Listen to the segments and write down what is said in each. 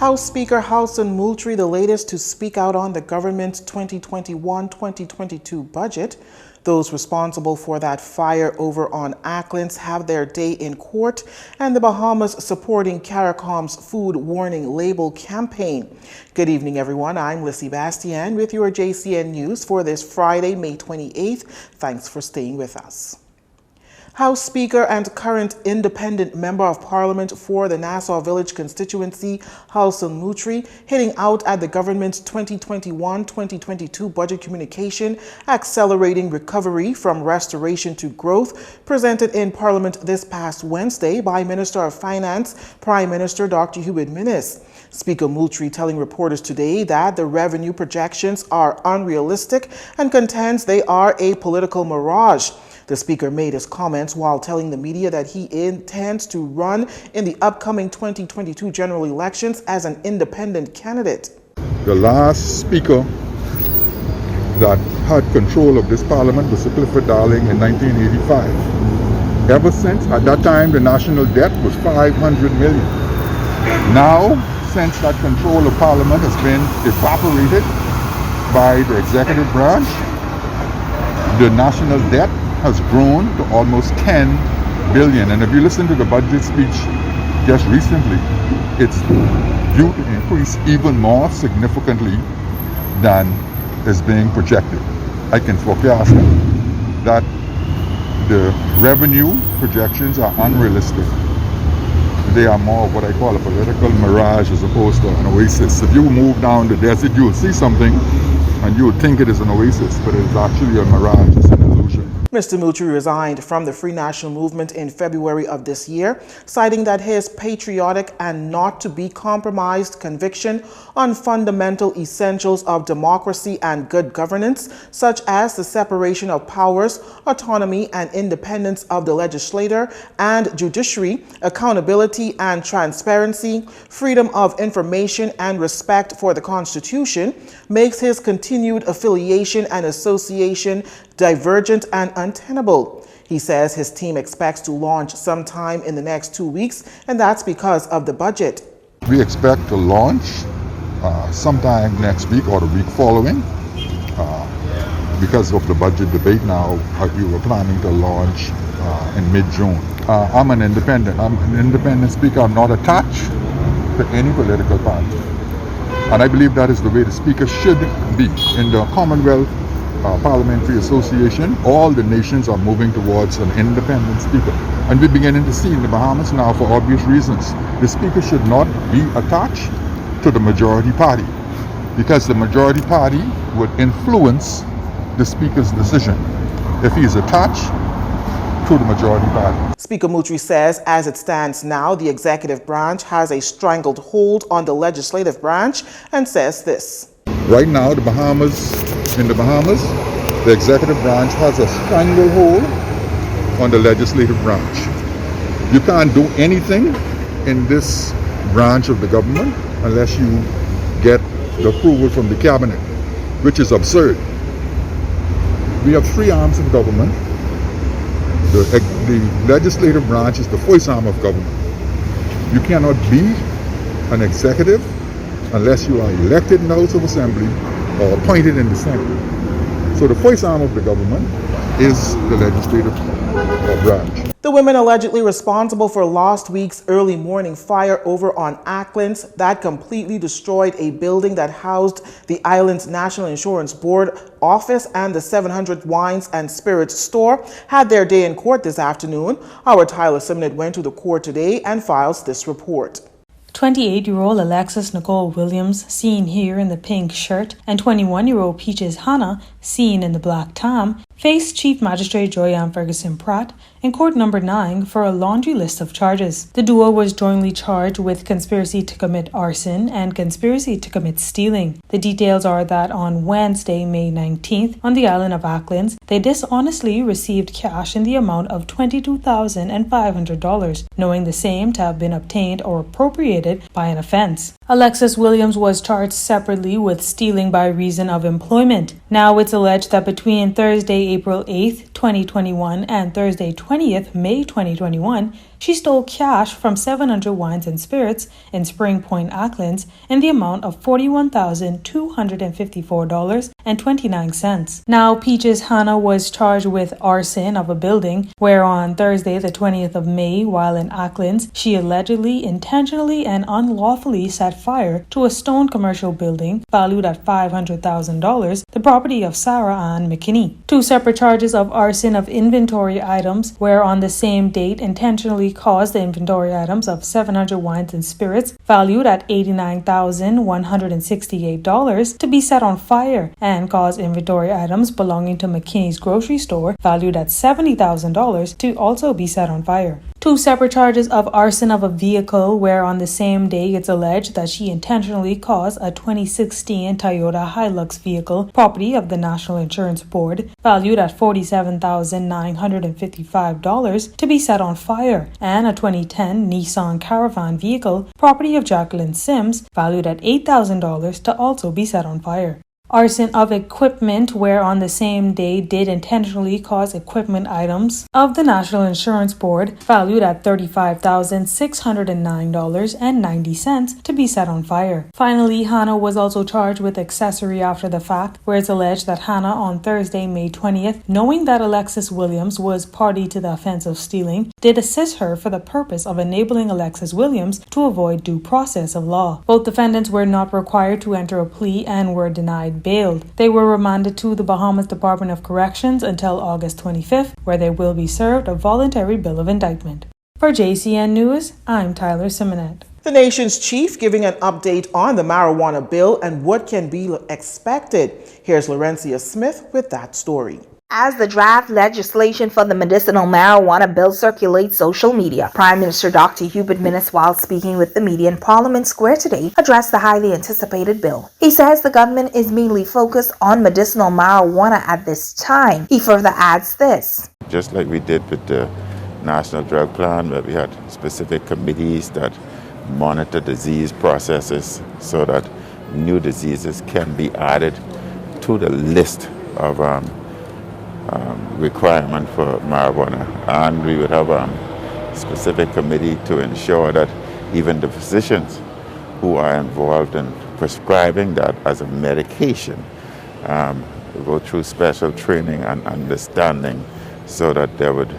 House Speaker Jcn Moultrie, the latest to speak out on the government's 2021-2022 budget. Those responsible for that fire over on Acklands have their day in court, and the Bahamas supporting CARICOM's food warning label campaign. Good evening, everyone. I'm Lissy Bastian with your JCN News for this Friday, May 28th. Thanks for staying with us. House Speaker and current independent Member of Parliament for the Nassau Village constituency, Jcn Moultrie, hitting out at the government's 2021-2022 budget communication, Accelerating Recovery from Restoration to Growth, presented in Parliament this past Wednesday by Minister of Finance, Prime Minister Dr. Hubert Minnis. Speaker Moultrie telling reporters today that the revenue projections are unrealistic and contends they are a political mirage. The Speaker made his comments while telling the media that he intends to run in the upcoming 2022 general elections as an independent candidate. The last Speaker that had control of this Parliament was Sir Clifford Darling in 1985. Ever since, at that time, the national debt was $500 million. Now, since that control of Parliament has been evaporated by the executive branch, the national debt has grown to almost $10 billion. And if you listen to the budget speech just recently, it's due to increase even more significantly than is being projected. I can forecast that the revenue projections are unrealistic. They are more of what I call a political mirage as opposed to an oasis. If you move down the desert, you will see something and you would think it is an oasis, but it is actually a mirage. It's an illusion. Mr. Moultrie resigned from the Free National Movement in February of this year, citing that his patriotic and not to be compromised conviction on fundamental essentials of democracy and good governance, such as the separation of powers, autonomy and independence of the legislature and judiciary, accountability and transparency, freedom of information and respect for the Constitution, makes his continued affiliation and association divergent and untenable. He says his team expects to launch sometime in the next 2 weeks, and that's because of the budget. We expect to launch sometime next week or the week following. Because of the budget debate now, we were planning to launch in mid-June. I'm an independent. I'm an independent speaker. I'm not attached to any political party. And I believe that is the way the speaker should be. In the Commonwealth Parliamentary Association, all the nations are moving towards an independent speaker. And we're beginning to see in the Bahamas now, for obvious reasons, the speaker should not be attached to the majority party, because the majority party would influence the speaker's decision if he is attached to the majority party. Speaker Moultrie says as it stands now, the executive branch has a strangled hold on the legislative branch and says this. Right now, in the Bahamas, the executive branch has a stranglehold on the legislative branch. You can't do anything in this branch of the government unless you get the approval from the cabinet, which is absurd. We have three arms of government. The legislative branch is the voice arm of government. You cannot be an executive unless you are elected in the House of Assembly or appointed in the Senate. So the voice arm of the government is the legislative branch. The women allegedly responsible for last week's early morning fire over on Acklands that completely destroyed a building that housed the island's National Insurance Board office and the 700 Wines and Spirits store had their day in court this afternoon. Our Tyler Simnett went to the court today and files this report. 28-year-old Alexis Nicole Williams, seen here in the pink shirt, and 21-year-old Peaches Hannah, seen in the black tam, faced Chief Magistrate Joyanne Ferguson Pratt in Court Number 9 for a laundry list of charges. The duo was jointly charged with conspiracy to commit arson and conspiracy to commit stealing. The details are that on Wednesday, May 19th, on the island of Acklands, they dishonestly received cash in the amount of $22,500, knowing the same to have been obtained or appropriated by an offense. Alexis Williams was charged separately with stealing by reason of employment. Now it's alleged that between Thursday, April 8th, 2021 and Thursday 20th May 2021, she stole cash from 700 Wines and Spirits in Spring Point, Acklands in the amount of $41,254.29. Now, Peaches Hannah was charged with arson of a building where on Thursday the 20th of May, while in Acklands, she allegedly, intentionally, and unlawfully set fire to a stone commercial building valued at $500,000, the property of Sarah Ann McKinney. Two separate charges of arson of inventory items where on the same date intentionally caused the inventory items of 700 Wines and Spirits valued at $89,168 to be set on fire and cause inventory items belonging to McKinney's grocery store valued at $70,000 to also be set on fire. Two separate charges of arson of a vehicle where on the same day it's alleged that she intentionally caused a 2016 Toyota Hilux vehicle, property of the National Insurance Board, valued at $47,955 to be set on fire, and a 2010 Nissan Caravan vehicle, property of Jacqueline Sims, valued at $8,000 to also be set on fire. Arson of equipment where on the same day did intentionally cause equipment items of the National Insurance Board valued at $35,609.90 to be set on fire. Finally, Hannah was also charged with accessory after the fact, where it's alleged that Hannah on Thursday, May 20th, knowing that Alexis Williams was party to the offense of stealing, did assist her for the purpose of enabling Alexis Williams to avoid due process of law. Both defendants were not required to enter a plea and were denied bailed. They were remanded to the Bahamas Department of Corrections until August 25th, where they will be served a voluntary bill of indictment. For Jcn News, I'm Tyler Simonet. The nation's chief giving an update on the marijuana bill and what can be expected. Here's Laurencia Smith with that story. As the draft legislation for the medicinal marijuana bill circulates social media, Prime Minister Dr. Hubert Minnis, while speaking with the media in Parliament Square today, addressed the highly anticipated bill. He says the government is mainly focused on medicinal marijuana at this time. He further adds this. Just like we did with the National Drug Plan, where we had specific committees that monitor disease processes so that new diseases can be added to the list of requirement for marijuana, and we would have a specific committee to ensure that even the physicians who are involved in prescribing that as a medication go through special training and understanding so that there would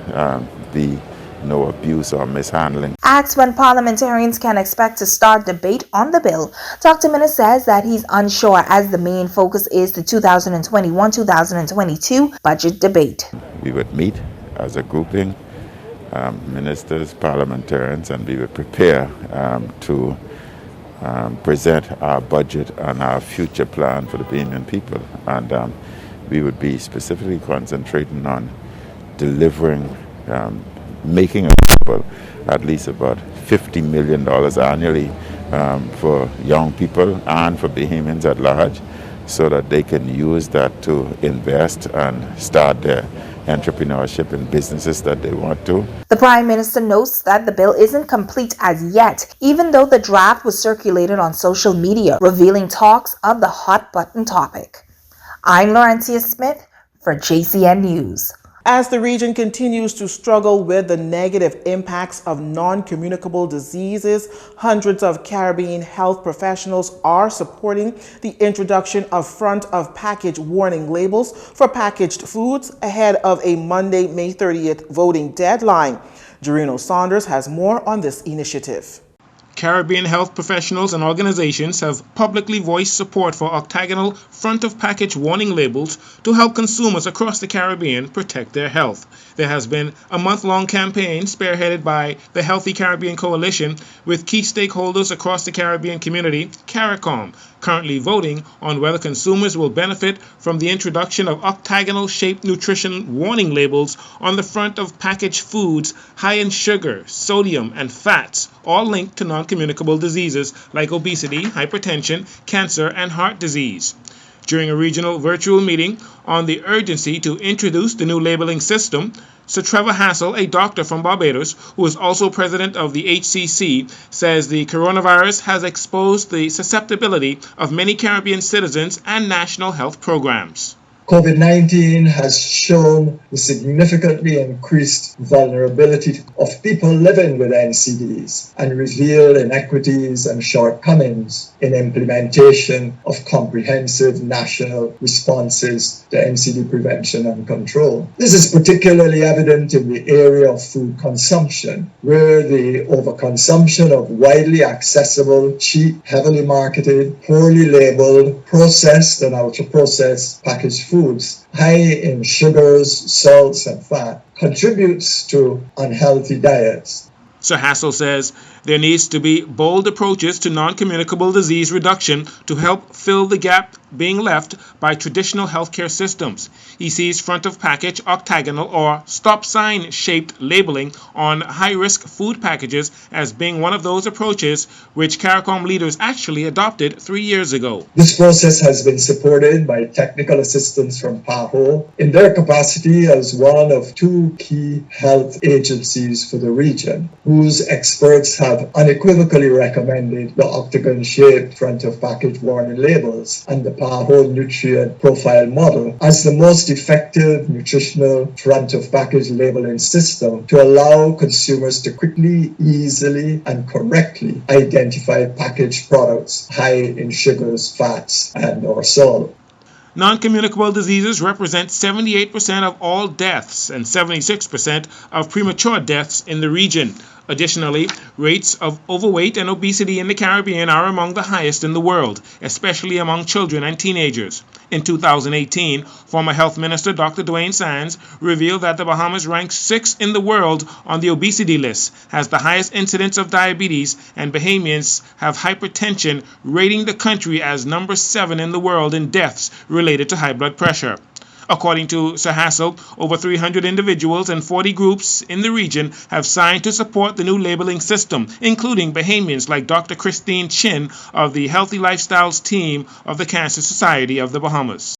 be no abuse or mishandling. Asked when parliamentarians can expect to start debate on the bill, Dr. Minnis says that he's unsure as the main focus is the 2021-2022 budget debate. We would meet as a grouping, ministers, parliamentarians, and we would prepare to present our budget and our future plan for the Bahamian people. And we would be specifically concentrating on delivering making available at least about $50 million annually for young people and for Bahamians at large, so that they can use that to invest and start their entrepreneurship in businesses that they want to. The Prime Minister notes that the bill isn't complete as yet, even though the draft was circulated on social media, revealing talks of the hot button topic. I'm Laurencia Smith for Jcn News. As the region continues to struggle with the negative impacts of non-communicable diseases, hundreds of Caribbean health professionals are supporting the introduction of front-of-package warning labels for packaged foods ahead of a Monday, May 30th voting deadline. Jarino Saunders has more on this initiative. Caribbean health professionals and organizations have publicly voiced support for octagonal front-of-package warning labels to help consumers across the Caribbean protect their health. There has been a month-long campaign spearheaded by the Healthy Caribbean Coalition with key stakeholders across the Caribbean community, CARICOM, currently voting on whether consumers will benefit from the introduction of octagonal-shaped nutrition warning labels on the front of packaged foods high in sugar, sodium, and fats, all linked to non-communicable diseases like obesity, hypertension, cancer, and heart disease. During a regional virtual meeting on the urgency to introduce the new labeling system, Sir Trevor Hassel, a doctor from Barbados, who is also president of the HCC, says the coronavirus has exposed the susceptibility of many Caribbean citizens and national health programs. COVID-19 has shown the significantly increased vulnerability of people living with NCDs and revealed inequities and shortcomings in implementation of comprehensive national responses to NCD prevention and control. This is particularly evident in the area of food consumption, where the overconsumption of widely accessible, cheap, heavily marketed, poorly labeled, processed and ultra-processed packaged foods, high in sugars, salts, and fat, contributes to unhealthy diets. Sir Hassel says there needs to be bold approaches to non-communicable disease reduction to help fill the gap being left by traditional healthcare systems. He sees front-of-package octagonal or stop sign shaped labeling on high-risk food packages as being one of those approaches which CARICOM leaders actually adopted 3 years ago. This process has been supported by technical assistance from PAHO in their capacity as one of 2 key health agencies for the region, whose experts have unequivocally recommended the octagon-shaped front-of-package warning labels and the PAHO nutrient profile model as the most effective nutritional front-of-package labeling system to allow consumers to quickly, easily, and correctly identify packaged products high in sugars, fats, and/or salt. Non-communicable diseases represent 78% of all deaths and 76% of premature deaths in the region. Additionally, rates of overweight and obesity in the Caribbean are among the highest in the world, especially among children and teenagers. In 2018, former Health Minister Dr. Dwayne Sands revealed that the Bahamas ranks 6th in the world on the obesity list, has the highest incidence of diabetes, and Bahamians have hypertension, rating the country as number 7 in the world in deaths related to high blood pressure. According to Sir Hassel, over 300 individuals and 40 groups in the region have signed to support the new labeling system, including Bahamians like Dr. Christine Chin of the Healthy Lifestyles team of the Cancer Society of the Bahamas.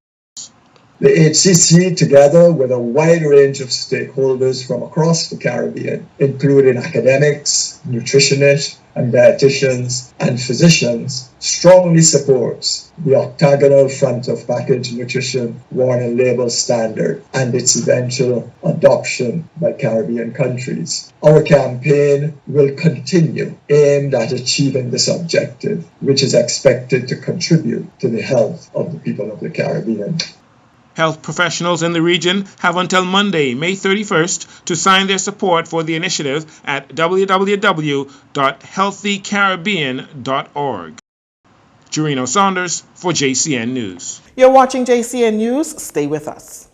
The HCC, together with a wide range of stakeholders from across the Caribbean, including academics, nutritionists, and dietitians and physicians, strongly supports the octagonal front-of-package nutrition warning label standard and its eventual adoption by Caribbean countries. Our campaign will continue aimed at achieving this objective, which is expected to contribute to the health of the people of the Caribbean. Health professionals in the region have until Monday, May 31st, to sign their support for the initiative at www.healthycaribbean.org. Jurino Saunders for JCN News. You're watching JCN News. Stay with us.